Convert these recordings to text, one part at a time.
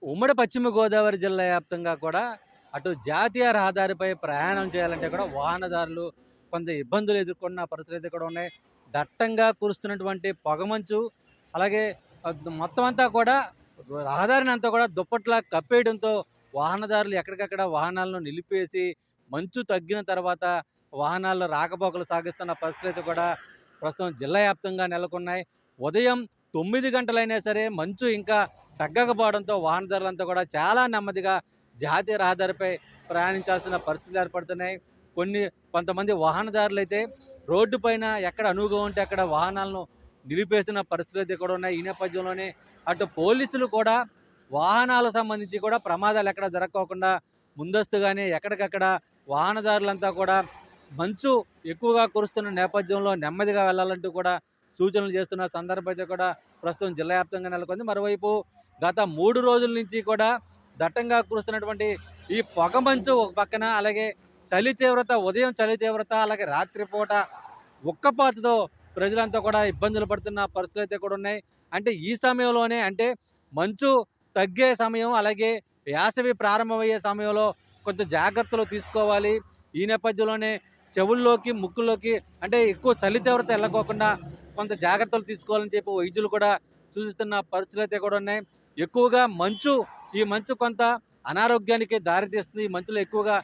ఉమ్మడి పశ్చిమ గోదావరి జిల్లా వ్యాప్తంగా కూడా అటు జాతీయ రహదారిపై ప్రయాణం చేయాలంటే కూడా వాహనదారులు కొంత ఇబ్బందులు ఎదుర్కొన్న పరిస్థితులు అయితే కూడా ఉన్నాయి. దట్టంగా కురుస్తున్నటువంటి పొగమంచు, అలాగే మొత్తం అంతా కూడా రహదారిని అంతా కూడా దుప్పట్లా కప్పేయడంతో వాహనదారులు ఎక్కడికక్కడ వాహనాలను నిలిపేసి మంచు తగ్గిన తర్వాత వాహనాల్లో రాకపోకలు సాగిస్తున్న పరిస్థితులు అయితే కూడా ప్రస్తుతం జిల్లా వ్యాప్తంగా నెలకొన్నాయి. ఉదయం 9 గంటలైనా సరే మంచు ఇంకా తగ్గకపోవడంతో వాహనదారులంతా కూడా చాలా నెమ్మదిగా జాతీయ రహదారిపై ప్రయాణించాల్సిన పరిస్థితులు ఏర్పడుతున్నాయి. కొంతమంది వాహనదారులైతే రోడ్డు పైన ఎక్కడ అనువుగా ఉంటే అక్కడ వాహనాలను నిలిపేస్తున్న పరిస్థితులు అయితే కూడా ఉన్నాయి. ఈ నేపథ్యంలోనే అటు పోలీసులు కూడా వాహనాలకు సంబంధించి కూడా ప్రమాదాలు ఎక్కడ జరగకోకుండా ముందస్తుగానే ఎక్కడికక్కడ వాహనదారులంతా కూడా మంచు ఎక్కువగా కురుస్తున్న నేపథ్యంలో నెమ్మదిగా వెళ్ళాలంటూ కూడా సూచనలు చేస్తున్న సందర్భం అయితే కూడా ప్రస్తుతం జిల్లా వ్యాప్తంగా నెలకొంది. మరోవైపు గత 3 రోజుల నుంచి కూడా దట్టంగా కురుస్తున్నటువంటి ఈ పొగమంచు ఒక పక్కన, అలాగే చలి తీవ్రత, ఉదయం చలి తీవ్రత, అలాగే రాత్రిపూట ఉక్కపాతతో ప్రజలంతా కూడా ఇబ్బందులు పడుతున్న పరిస్థితులు అయితే కూడా ఉన్నాయి. అంటే ఈ సమయంలోనే, అంటే మంచు తగ్గే సమయం, అలాగే వేసవి ప్రారంభమయ్యే సమయంలో కొంచెం జాగ్రత్తలు తీసుకోవాలి. ఈ నేపథ్యంలోనే చెవుల్లోకి, ముక్కుల్లోకి అంటే ఎక్కువ చలి తీవ్రత వెళ్ళకోకుండా కొంత జాగ్రత్తలు తీసుకోవాలని చెప్పి వైద్యులు కూడా సూచిస్తున్న పరిస్థితులు అయితే కూడా ఉన్నాయి. ఎక్కువగా ఈ మంచు కొంత అనారోగ్యానికి దారితీస్తుంది. ఈ మంచులో ఎక్కువగా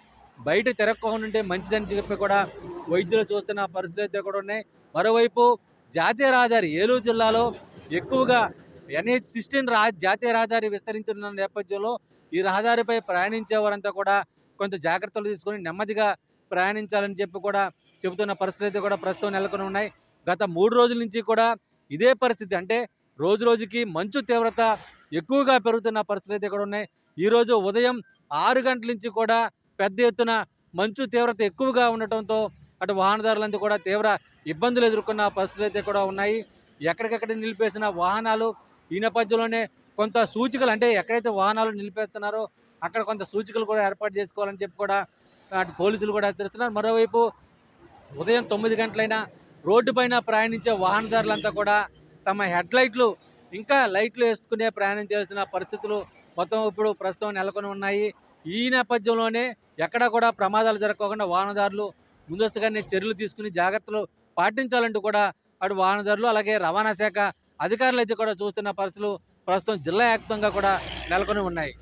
బయట తిరగకుండా ఉంటే మంచిదని చెప్పి కూడా వైద్యులు చూస్తున్న పరిస్థితులు అయితే కూడా ఉన్నాయి. మరోవైపు జాతీయ రహదారి ఏలూరు జిల్లాలో ఎక్కువగా NH-16 జాతీయ రహదారి విస్తరించిన నేపథ్యంలో ఈ రహదారిపై ప్రయాణించే వారంతా కూడా కొంత జాగ్రత్తలు తీసుకొని నెమ్మదిగా ప్రయాణించాలని చెప్పి కూడా చెబుతున్న పరిస్థితులు అయితే కూడా ప్రస్తుతం నెలకొని ఉన్నాయి. గత 3 రోజుల నుంచి కూడా ఇదే పరిస్థితి. అంటే రోజు రోజుకి మంచు తీవ్రత ఎక్కువగా పెరుగుతున్న పరిస్థితులు అయితే కూడా ఉన్నాయి. ఈరోజు ఉదయం 6 గంటల నుంచి కూడా పెద్ద ఎత్తున మంచు తీవ్రత ఎక్కువగా ఉండటంతో అటు వాహనదారులంతా కూడా తీవ్ర ఇబ్బందులు ఎదుర్కొన్న పరిస్థితులు అయితే కూడా ఉన్నాయి. ఎక్కడికక్కడ నిలిపేసిన వాహనాలు ఈ నేపథ్యంలోనే కొంత సూచికలు, అంటే ఎక్కడైతే వాహనాలు నిలిపేస్తున్నారో అక్కడ కొంత సూచికలు కూడా ఏర్పాటు చేసుకోవాలని చెప్పి కూడా అటు పోలీసులు కూడా హెచ్చరిస్తున్నారు. మరోవైపు ఉదయం 9 గంటలైనా రోడ్డు పైన ప్రయాణించే వాహనదారులంతా కూడా తమ హెడ్లైట్లు ఇంకా లైట్లు వేసుకునే ప్రయాణం చేయాల్సిన పరిస్థితులు మొత్తం ఇప్పుడు ప్రస్తుతం నెలకొని ఉన్నాయి. ఈ నేపథ్యంలోనే ఎక్కడా కూడా ప్రమాదాలు జరగకుండా వాహనదారులు ముందస్తుగానే చర్యలు తీసుకుని జాగ్రత్తలు పాటించాలంటూ కూడా అటు వాహనదారులు, అలాగే రవాణా శాఖ అధికారులు అయితే కూడా చూస్తున్న పరిస్థితులు ప్రస్తుతం జిల్లా వ్యాప్తంగా కూడా నెలకొని ఉన్నాయి.